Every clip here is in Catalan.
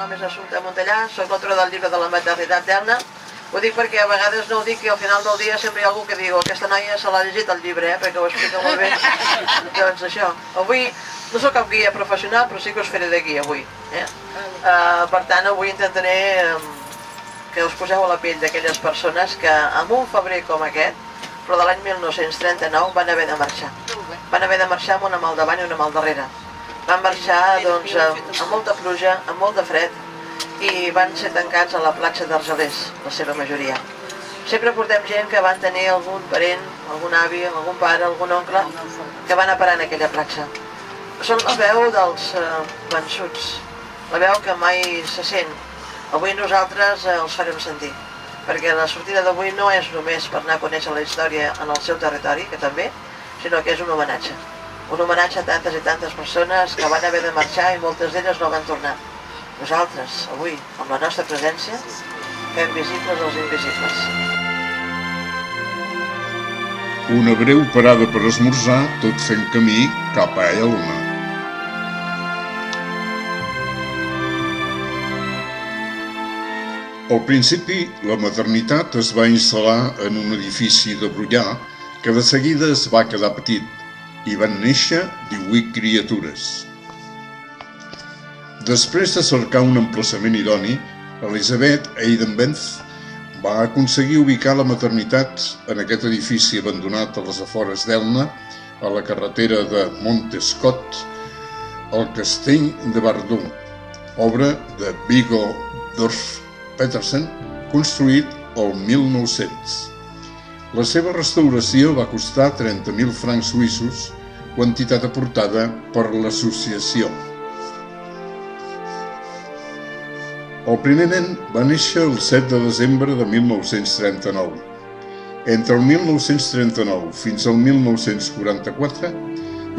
nom és Assumpta Montellà, soc l'autora del llibre de la maternitat d'Elna. Ho dic perquè a vegades no ho dic i al final del dia sempre hi ha algú que diu aquesta noia se l'ha llegit el llibre, perquè ho explica molt bé. Doncs això, avui no sóc cap guia professional, però sí que us faré de guia avui. Per tant, avui intentaré que us poseu a la pell d'aquelles persones que en un febrer com aquest, però de l'any 1939, van haver de marxar. Van haver de marxar amb una mà al davant i una mà al darrere. Van marxar doncs, amb molta pluja, amb molt de fred, i van ser tancats a la platja d'Argelers, la seva majoria. Sempre portem gent que van tenir algun parent, algun avi, algun pare, algun oncle, que van a parar en aquella platja. Són la veu dels vençuts, la veu que mai se sent. Avui nosaltres els farem sentir, perquè la sortida d'avui no és només per anar a conèixer la història en el seu territori, que també, sinó que és un homenatge. Un homenatge a tantes i tantes persones que van haver de marxar i moltes d'elles no van tornar. Nosaltres, avui, amb la nostra presència, fem visibles els invisibles. Una breu parada per esmorzar, tot fent camí cap a Elna. Al principi, la maternitat es va instal·lar en un edifici de brollar que de seguida es va quedar petit i van néixer 18 criatures. Després de cercar un emplaçament idoni, Elisabeth Eidenbenz va aconseguir ubicar la maternitat en aquest edifici abandonat a les afores d'Elna, a la carretera de Montescot, al castell de Bardon, obra de Viggo Dorf Petersen, construït el 1900. La seva restauració va costar 30.000 francs suïssos, quantitat aportada per l'associació. El primer nen va néixer el 7 de desembre de 1939. Entre el 1939 fins al 1944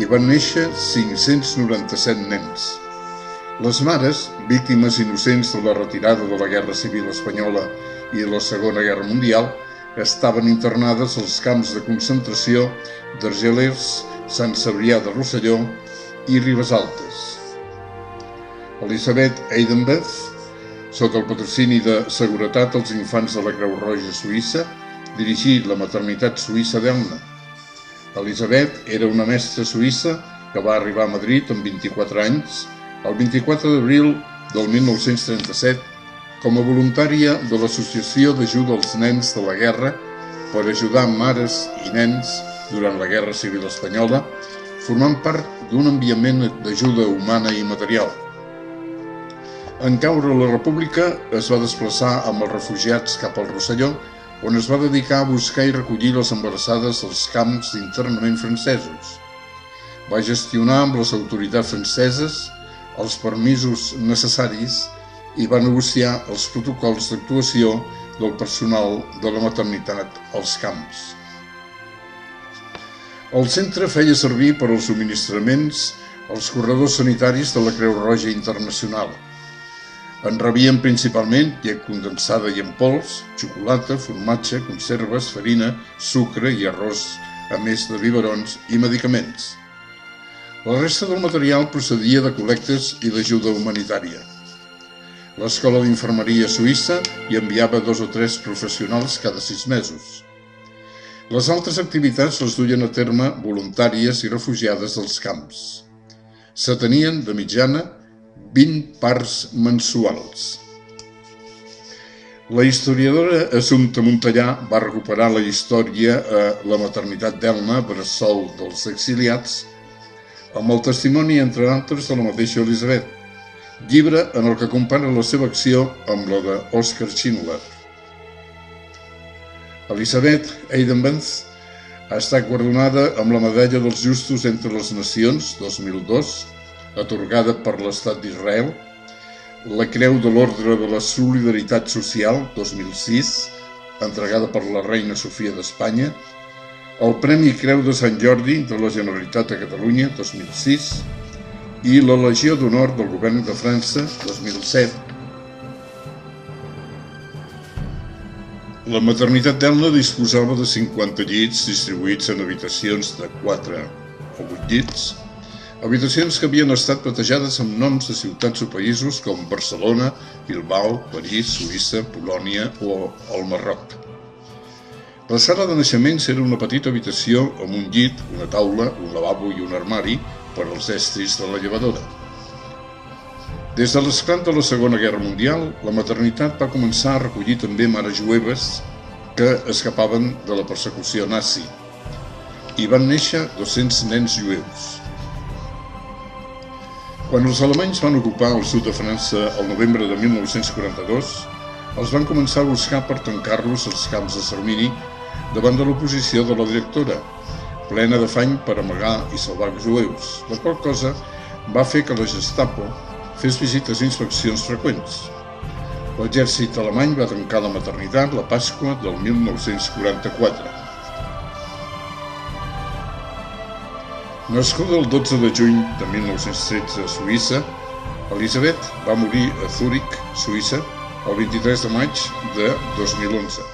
hi van néixer 597 nens. Les mares, víctimes innocents de la retirada de la Guerra Civil Espanyola i de la Segona Guerra Mundial, estaven internades als camps de concentració d'Argelers, Sant Cebrià de Rosselló i Ribesaltes. Elisabeth Eidenbenz, sota el patrocini de Seguretat als Infants de la Creu Roja Suïssa, dirigí la maternitat suïssa d'Elna. Elisabeth era una mestra suïssa que va arribar a Madrid amb 24 anys, el 24 d'abril del 1937, com a voluntària de l'Associació d'Ajuda als Nens de la Guerra per ajudar mares i nens durant la Guerra Civil Espanyola, formant part d'un enviament d'ajuda humana i material. En caure la República, es va desplaçar amb els refugiats cap al Rosselló, on es va dedicar a buscar i recollir les embarassades als camps d'internament francesos. Va gestionar amb les autoritats franceses els permisos necessaris i va negociar els protocols d'actuació del personal de la maternitat als camps. El centre feia servir per als subministraments els corredors sanitaris de la Creu Roja Internacional. En rebien principalment llet condensada i en pols, xocolata, formatge, conserves, farina, sucre i arròs, a més de biberons i medicaments. La resta del material procedia de col·lectes i d'ajuda humanitària. L'Escola d'Infermeria Suïssa hi enviava 2 o 3 professionals cada 6 mesos. Les altres activitats les duien a terme voluntàries i refugiades dels camps. S'atenien, de mitjana, 20 parts mensuals. La historiadora Assumpta Montellà va recuperar la història a la maternitat d'Elna, bressol dels exiliats, amb el testimoni, entre altres, de la mateixa Elisabeth, llibre en el que compara la seva acció amb la d'Oskar Schindler. Elisabeth Eidenbenz ha estat guardonada amb la Medalla dels Justos entre les Nacions, 2002, atorgada per l'Estat d'Israel, la Creu de l'Ordre de la Solidaritat Social, 2006, entregada per la Reina Sofia d'Espanya, el Premi Creu de Sant Jordi de la Generalitat de Catalunya, 2006, i la Legió d'Honor del Govern de França, 2007. La maternitat d'Elna disposava de 50 llits distribuïts en habitacions de 4 o 8 llits, Habitacions que havien estat batejades amb noms de ciutats o països com Barcelona, Bilbao, París, Suïssa, Polònia o el Marroc. La sala de naixements era una petita habitació amb un llit, una taula, un lavabo i un armari per als estris de la llevadora. Des de l'esclat de la Segona Guerra Mundial, la maternitat va començar a recollir també mares jueves que escapaven de la persecució nazi. Hi van néixer 200 nens jueus. Quan els alemanys van ocupar el sud de França el novembre de 1942, els van començar a buscar per tancar-los als camps d'extermini davant de l'oposició de la directora, plena d'afany per amagar i salvar els jueus, la qual cosa va fer que la Gestapo fes visites i inspeccions freqüents. L'exèrcit alemany va tancar la maternitat la Pasqua del 1944. Nascuda el 12 de juny de 1913 a Suïssa, Elisabeth va morir a Zúrich, Suïssa, el 23 de maig de 2011.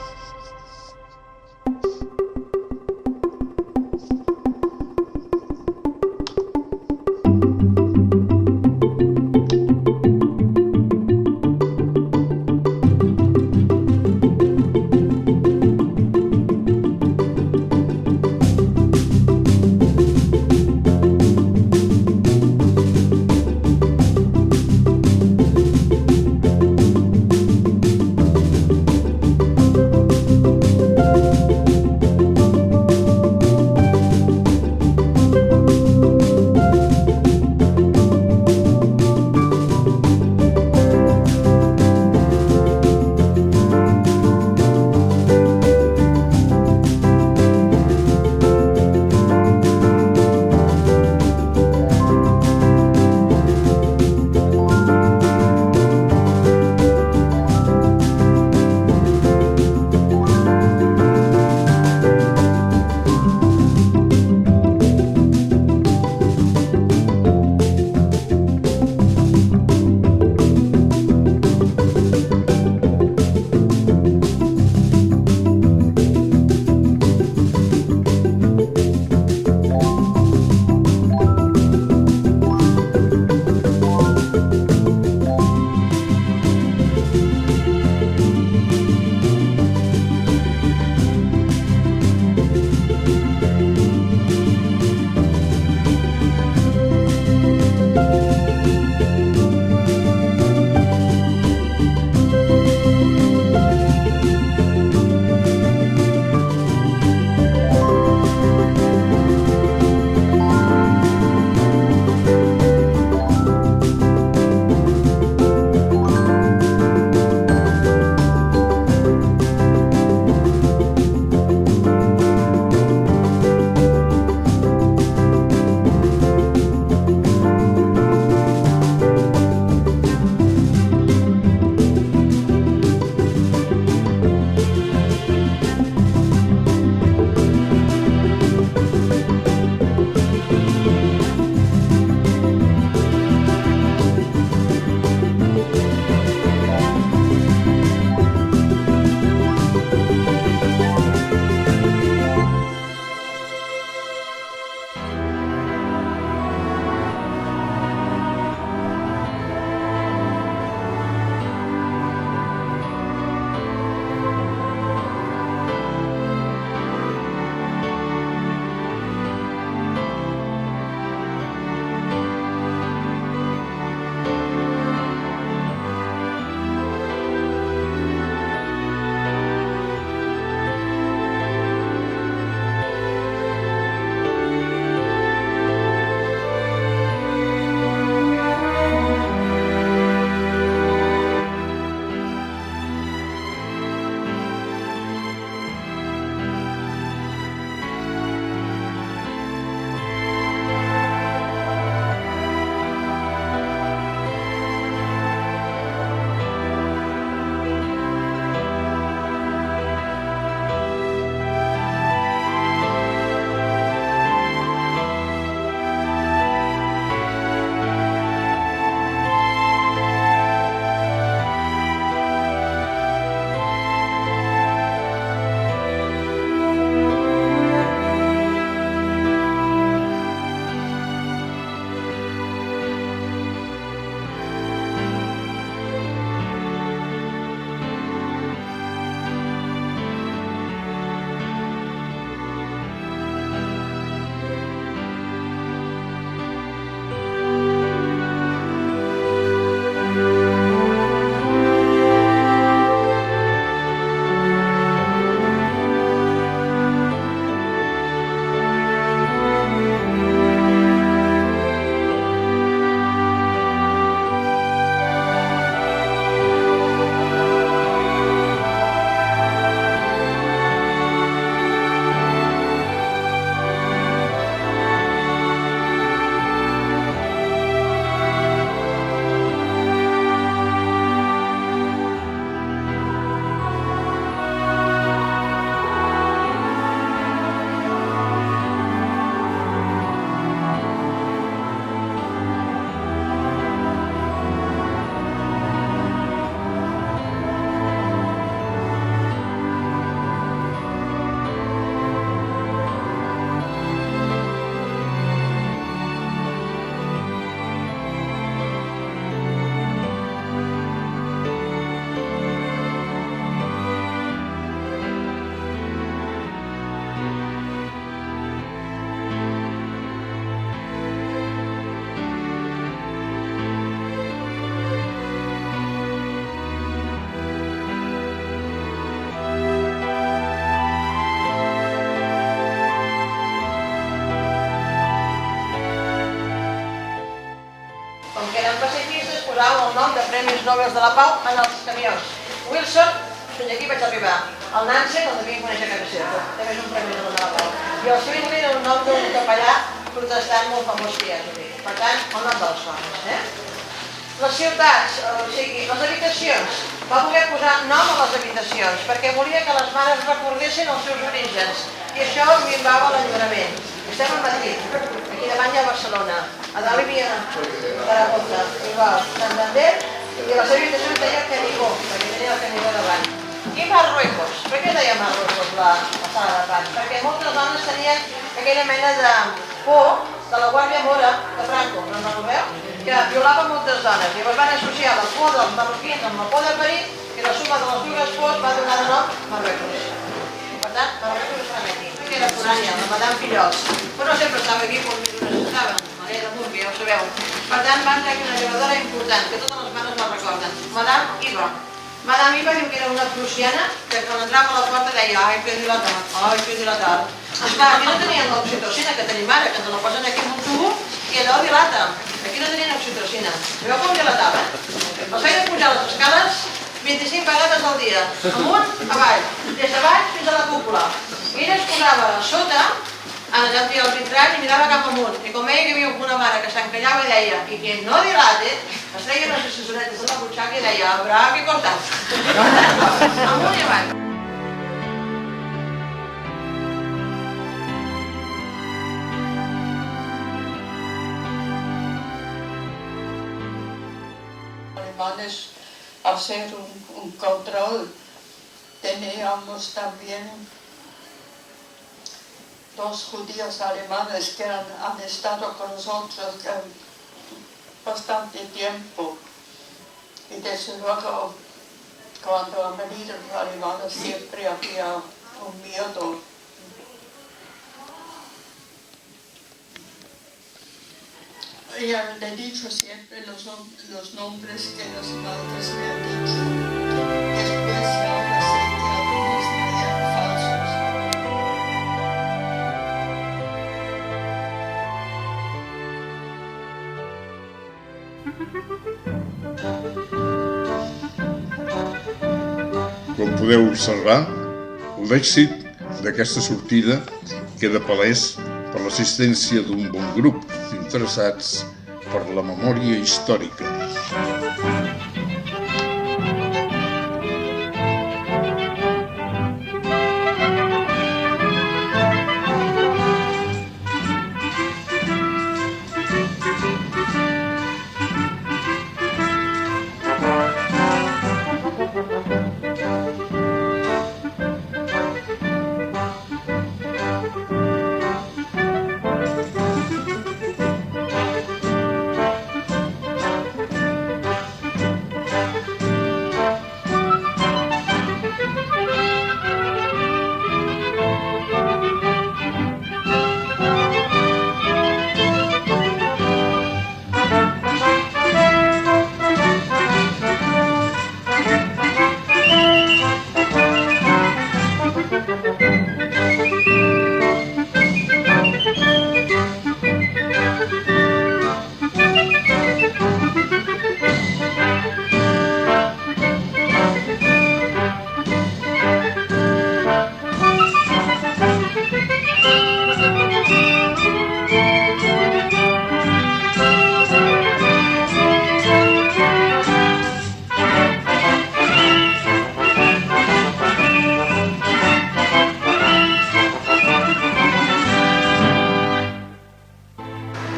com que eren pacifistes, posaven el nom de Premis Nobel de la Pau en els camions. Wilson, fins aquí vaig arribar. El Nancy, el devia conèixer a casa seva, també és un Premi Nobel de la Pau. I el Swingley era un nom d'un capellà protestant molt famós que hi ha. Per tant, el nom dels noms. Les ciutats, o sigui, les habitacions, va voler posar nom a les habitacions perquè volia que les mares recordessin els seus orígens i això minvava l'enyorament. Estem a Madrid, aquí davant hi ha Barcelona, a dalt hi havia Zaragoza, Bilbao, Santander i a les habitacions deia Canigó, perquè tenia el Canigó davant. I Marruecos, per què deia Marruecos la sala davant? Perquè moltes dones tenien aquella mena de por de la Guàrdia Mora de Franco, no en veu? Que violava moltes dones. Llavors van associar la por dels marroquins amb la por de París i la suma de les dues pors va donar de nom Marruecos. Per tant, Marruecos estava aquí. Que era forània, la Madame Fillols. Però no sempre estava aquí quan ho necessitaven, la llei de Murphy, ja ho sabeu. Per tant, van tenir una jugadora important, que totes les mares la recorden, Madame Iva. Madame Iva diu que era una prussiana que quan entrava a la porta deia ai, que dilatar. Esclar, aquí no tenien l'oxitocina que tenim ara, que ens la posen aquí en un tubo i allò dilata. Aquí no tenien oxitocina. Veieu com dilatava? Els feia pujar les escales 25 vegades al dia, amunt, avall, des de baix fins a la cúpula. I ella es posava a sota, al vitrall i mirava cap amunt. I com veia que hi havia una mare que s'encallava i deia i que no dilate, es treia unes assessoretes de la butxaca i deia habrá que cortar. Amunt i avall. Alemanes, hacer un control. Teníamos también dos judíos alemanes que han estado con nosotros bastante tiempo. Y desde luego, cuando han venido los alemanes siempre había un miedo. Ella le he dicho siempre los nombres que los padres me han dicho. Después ahora sé que algunos eran falsos. Com podeu observar, l'èxit d'aquesta sortida queda palès per l'assistència d'un bon grup d'interessats per la memòria històrica.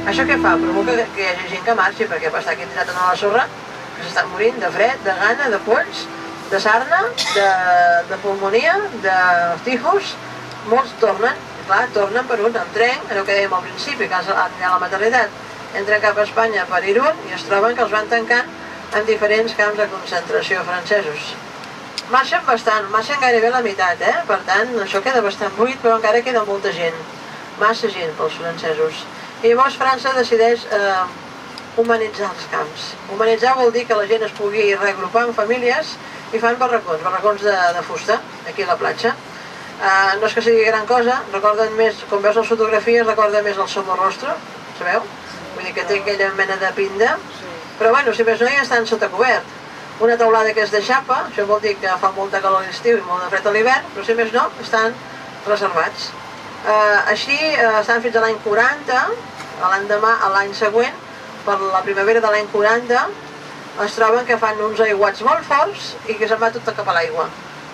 Això què fa? Provoca que hi hagi gent que marxi perquè va estar aquí tirat a la sorra, que s'estan morint de fred, de gana, de polls, de sarna, de pulmonia, de tifus. Molts tornen, clar, tornen per un tren, allò que dèiem al principi, que a la maternitat, entren cap a Espanya per Irún i es troben que els van tancant en diferents camps de concentració francesos. Marxen bastant, marxen gairebé la meitat, per tant, això queda bastant buit, però encara queda molta gent, massa gent pels francesos. I llavors França decideix humanitzar els camps. Humanitzar vol dir que la gent es pugui reagrupar en famílies i fan barracons de fusta, aquí a la platja. No és que sigui gran cosa, recorden més, quan veus les fotografies, recorda més el Somorrostro, sabeu? Vull dir que té aquella mena de pinta Però bueno, si més no ja estan sota cobert. Una teulada que és de xapa, això vol dir que fa molta calor a l'estiu i molt de fred a l'hivern, però si més no, estan reservats. Així estan fins a l'any 40, l'endemà, a l'any següent, per la primavera de l'any 40, es troben que fan uns aiguats molt forts i que se'n va tot cap a l'aigua.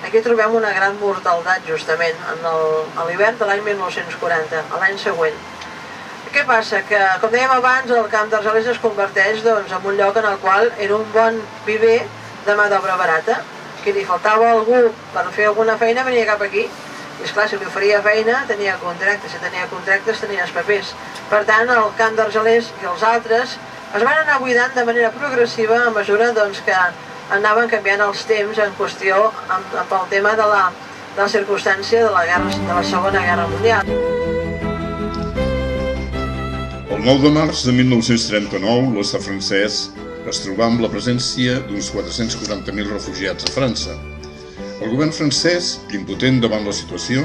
Aquí trobem una gran mortaldat justament a l'hivern de l'any 1940, a l'any següent. Què passa? Que, com dèiem abans, el camp d'Argelers es converteix en un lloc en el qual era un bon viver de mà d'obra barata. Que li faltava algú per fer alguna feina venia cap aquí. I esclar, si li oferia feina tenia contractes, si tenia contractes tenia els papers. Per tant, el camp d'Argelers i els altres es van anar buidant de manera progressiva a mesura que anaven canviant els temps en qüestió pel tema de la circumstància de la Segona Guerra Mundial. El 9 de març de 1939, l'estat francès es trobà amb la presència d'uns 440.000 refugiats a França. El govern francès, impotent davant la situació,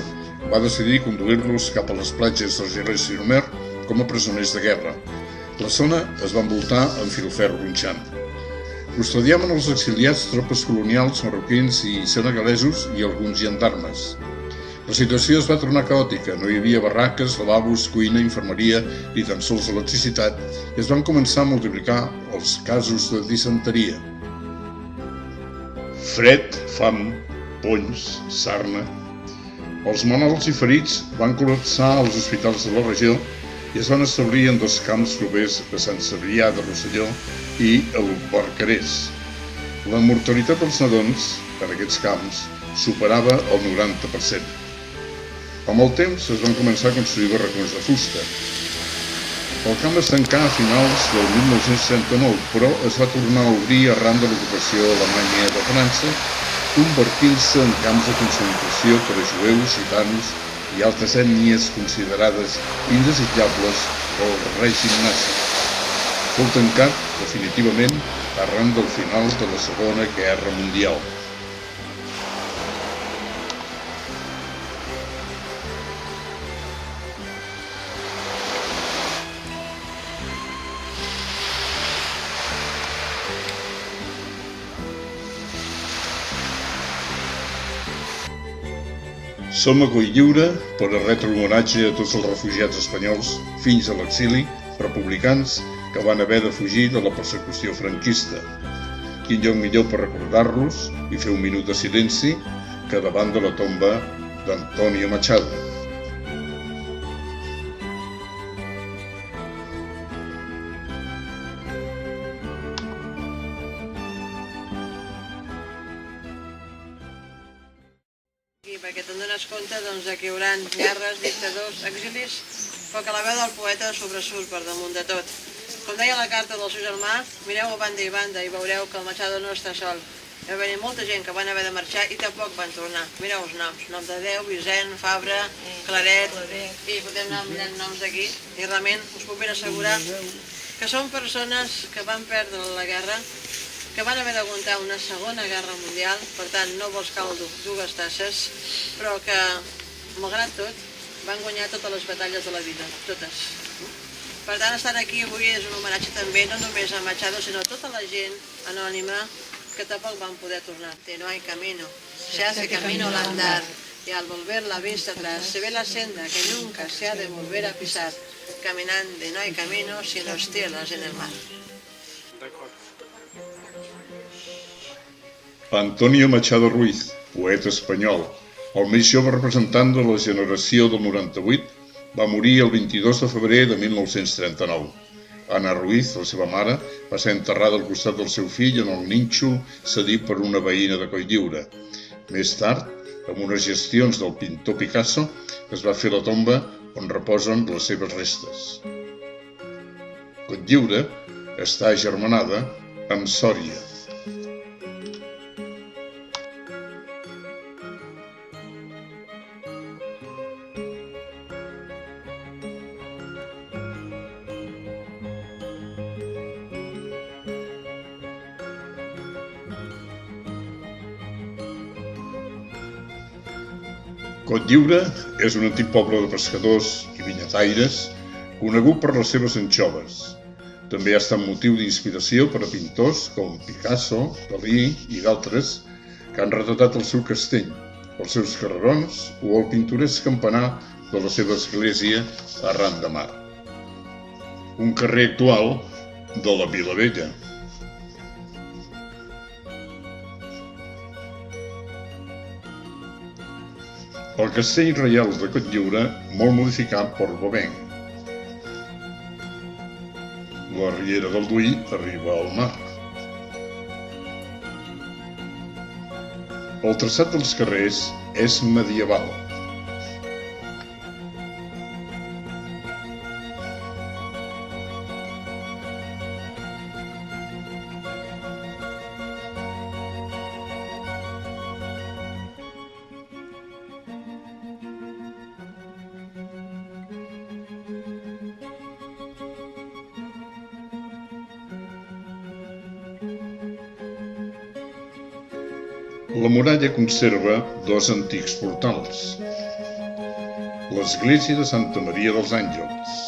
va decidir conduir-los cap a les platges d'Argelers-sur-Mer com a presoners de guerra. La zona es va envoltar amb filferro punxant. Custodiaven els exiliats tropes colonials marroquins i senegalesos i alguns gendarmes. La situació es va tornar caòtica, no hi havia barraques, lavabos, cuina, infermeria ni tan sols electricitat i es van començar a multiplicar els casos de disenteria. Fred, fam, ponys, sarna. Els malalts i ferits van col·lapsar als hospitals de la regió i es van establir en dos camps propers a Sant Cebrià de Rosselló i a l'Albarcarès. La mortalitat dels nadons en aquests camps superava el 90%. Amb el temps es van començar a construir barracons de fusta. El camp es tancà a finals del 1939, però es va tornar a obrir arran de l'ocupació alemanya de França, convertint-se en camps de concentració per a jueus, gitanos i altres ètnies considerades indesitjables pel règim nazi. Fou tancat definitivament arran del final de la Segona Guerra Mundial. Som a Cotlliure per a retre homenatge a tots els refugiats espanyols fins a l'exili, republicans, que van haver de fugir de la persecució franquista. Quin lloc millor per recordar-los i fer un minut de silenci que davant de la tomba d'Antonio Machado. Perquè te'n dones compte que hi haurà guerres, dictadors, exilis, però que la veu del poeta sobresurt per damunt de tot. Com deia la carta del seu germà, mireu a banda i banda i veureu que el Machado no està sol. Hi va haver molta gent que van haver de marxar i tampoc van tornar. Mireu els noms, nom de Déu, Vicent, Fabra, Claret, i podem anar mirant noms d'aquí. I realment us puc ben assegurar que són persones que van perdre la guerra, que van haver d'aguantar una Segona Guerra Mundial, per tant no vols caldo, dues tasses, però que, malgrat tot, van guanyar totes les batalles de la vida, totes. Per tant, estar aquí avui és un homenatge també, no només a Machado, sinó a tota la gent anònima que tampoc van poder tornar. No hay camino, se hace camino al andar, y al volver la vista atrás, se ve la senda que nunca se ha de volver a pisar. Caminante no hay camino, sino estelas en el mar. Antonio Machado Ruiz, poeta espanyol, el més jove representant de la generació del 98, va morir el 22 de febrer de 1939. Ana Ruiz, la seva mare, va ser enterrada al costat del seu fill en el nínxol cedit per una veïna de Cotlliure. Més tard, amb unes gestions del pintor Picasso, es va fer la tomba on reposen les seves restes. Cotlliure està agermanada amb Sòria. Cotlliure és un antic poble de pescadors i vinyataires conegut per les seves anxoves. també ha estat motiu d'inspiració per a pintors com Picasso, Dalí i d'altres que han retratat el seu castell, els seus carrerons o el pintoresc campanar de la seva església arran de mar. Un carrer actual de la Vila Vella. El castell reial de Cotlliure, molt modificat per Bobeng. La riera del Duí arriba al mar. El traçat dels carrers és medieval. La muralla conserva dos antics portals. L'església de Santa Maria dels Àngels.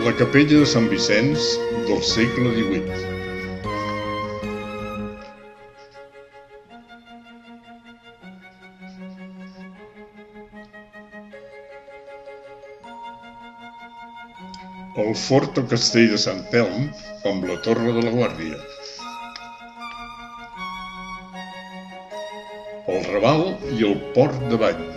La capella de Sant Vicenç del segle XVIII. El fort o castell de Sant Telm amb la Torre de la Guàrdia. El Raval i el Port de Bany.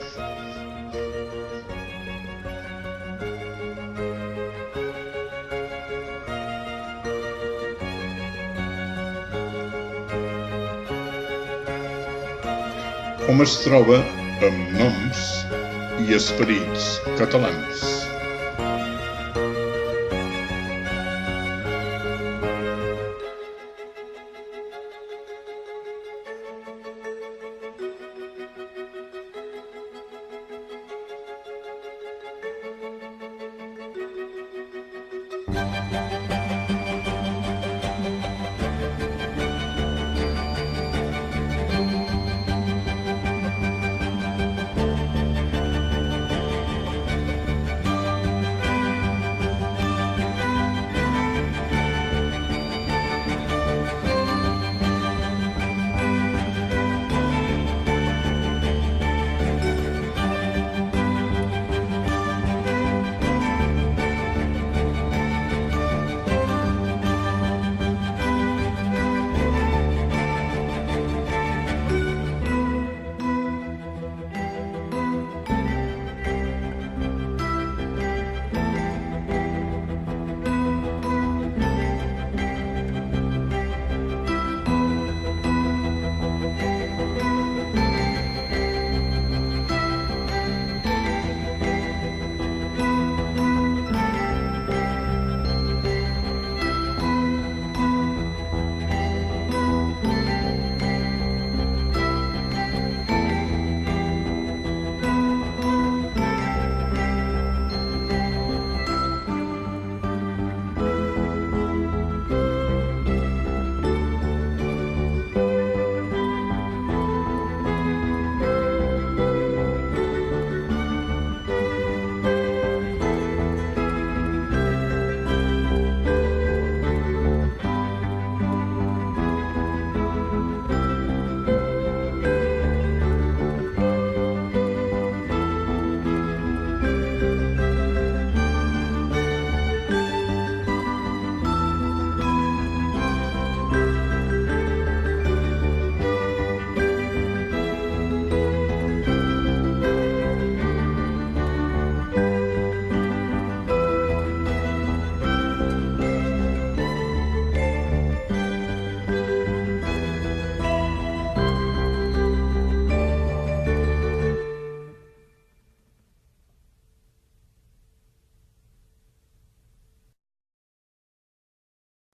Hom es troba amb noms i esperits catalans.